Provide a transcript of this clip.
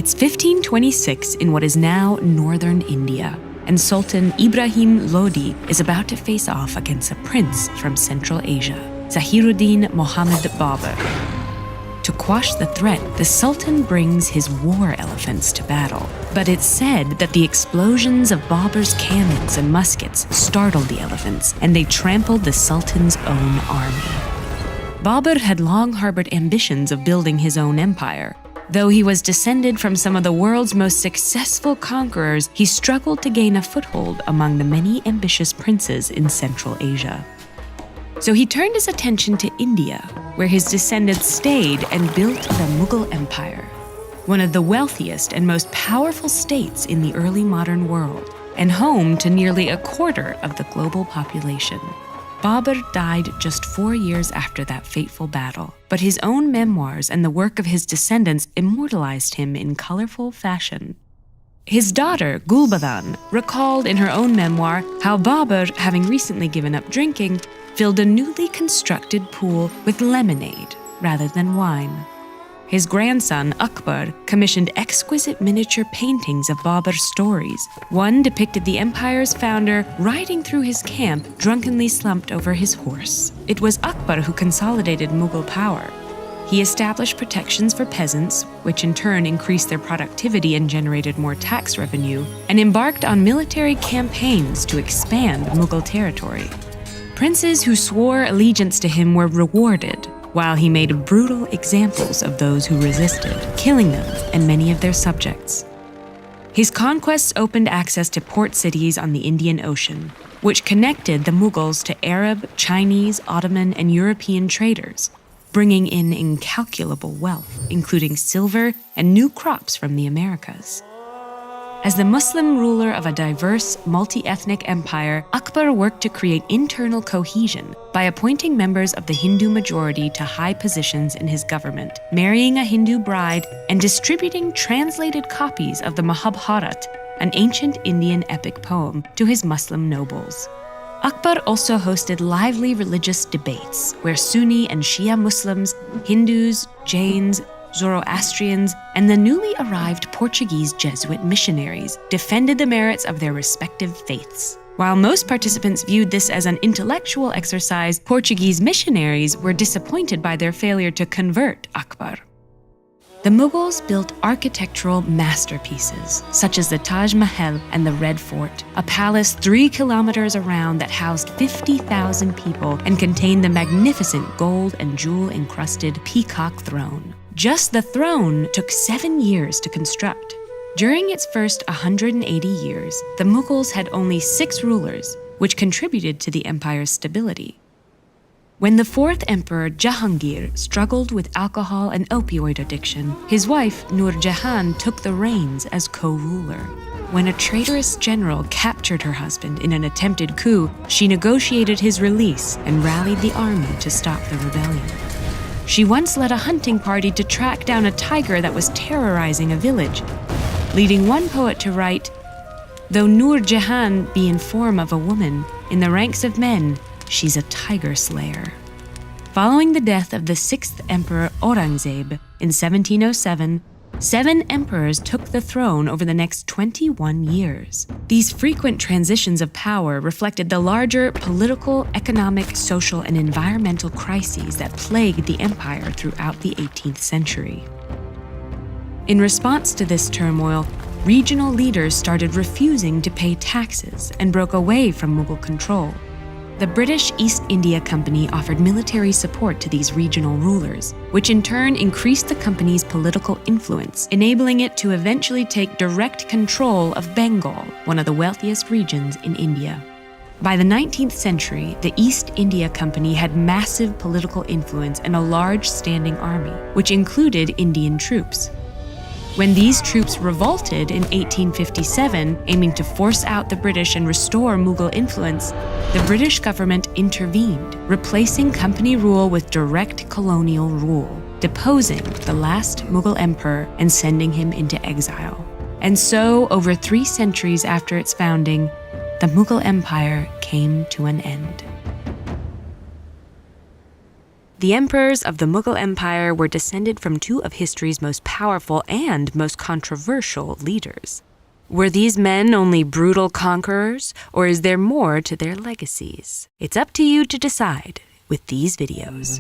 It's 1526 in what is now northern India, and Sultan Ibrahim Lodi is about to face off against a prince from Central Asia, Zahiriddin Mohammed Bobur. To quash the threat, the Sultan brings his war elephants to battle. But it's said that the explosions of Babur's cannons and muskets startled the elephants, and they trampled the Sultan's own army. Bobur had long harbored ambitions of building his own empire. Though he was descended from some of the world's most successful conquerors, he struggled to gain a foothold among the many ambitious princes in Central Asia. So he turned his attention to India, where his descendants stayed and built the Mughal Empire, one of the wealthiest and most powerful states in the early modern world, and home to nearly a quarter of the global population. Bobur died just 4 years after that fateful battle, but his own memoirs and the work of his descendants immortalized him in colorful fashion. His daughter, Gulbadan, recalled in her own memoir how Bobur, having recently given up drinking, filled a newly constructed pool with lemonade rather than wine. His grandson, Akbar, commissioned exquisite miniature paintings of Babur's stories. One depicted the empire's founder riding through his camp, drunkenly slumped over his horse. It was Akbar who consolidated Mughal power. He established protections for peasants, which in turn increased their productivity and generated more tax revenue, and embarked on military campaigns to expand Mughal territory. Princes who swore allegiance to him were rewarded, while he made brutal examples of those who resisted, killing them and many of their subjects. His conquests opened access to port cities on the Indian Ocean, which connected the Mughals to Arab, Chinese, Ottoman, and European traders, bringing in incalculable wealth, including silver and new crops from the Americas. As the Muslim ruler of a diverse, multi-ethnic empire, Akbar worked to create internal cohesion by appointing members of the Hindu majority to high positions in his government, marrying a Hindu bride, and distributing translated copies of the Mahabharat, an ancient Indian epic poem, to his Muslim nobles. Akbar also hosted lively religious debates where Sunni and Shia Muslims, Hindus, Jains, Zoroastrians, and the newly arrived Portuguese Jesuit missionaries defended the merits of their respective faiths. While most participants viewed this as an intellectual exercise, Portuguese missionaries were disappointed by their failure to convert Akbar. The Mughals built architectural masterpieces, such as the Taj Mahal and the Red Fort, a palace 3 kilometers around that housed 50,000 people and contained the magnificent gold and jewel-encrusted peacock throne. Just the throne took 7 years to construct. During its first 180 years, the Mughals had only 6 rulers, which contributed to the empire's stability. When the 4th emperor Jahangir struggled with alcohol and opioid addiction, his wife Nur Jahan took the reins as co-ruler. When a traitorous general captured her husband in an attempted coup, she negotiated his release and rallied the army to stop the rebellion. She once led a hunting party to track down a tiger that was terrorizing a village, leading one poet to write, "Though Nur Jahan be in form of a woman, in the ranks of men, she's a tiger slayer." Following the death of the 6th Emperor Aurangzeb in 1707, 7 emperors took the throne over the next 21 years. These frequent transitions of power reflected the larger political, economic, social, and environmental crises that plagued the empire throughout the 18th century. In response to this turmoil, regional leaders started refusing to pay taxes and broke away from Mughal control. The British East India Company offered military support to these regional rulers, which in turn increased the company's political influence, enabling it to eventually take direct control of Bengal, one of the wealthiest regions in India. By the 19th century, the East India Company had massive political influence and a large standing army, which included Indian troops. When these troops revolted in 1857, aiming to force out the British and restore Mughal influence, the British government intervened, replacing company rule with direct colonial rule, deposing the last Mughal emperor and sending him into exile. And so, over 3 centuries after its founding, the Mughal Empire came to an end. The emperors of the Mughal Empire were descended from two of history's most powerful and most controversial leaders. Were these men only brutal conquerors, or is there more to their legacies? It's up to you to decide with these videos.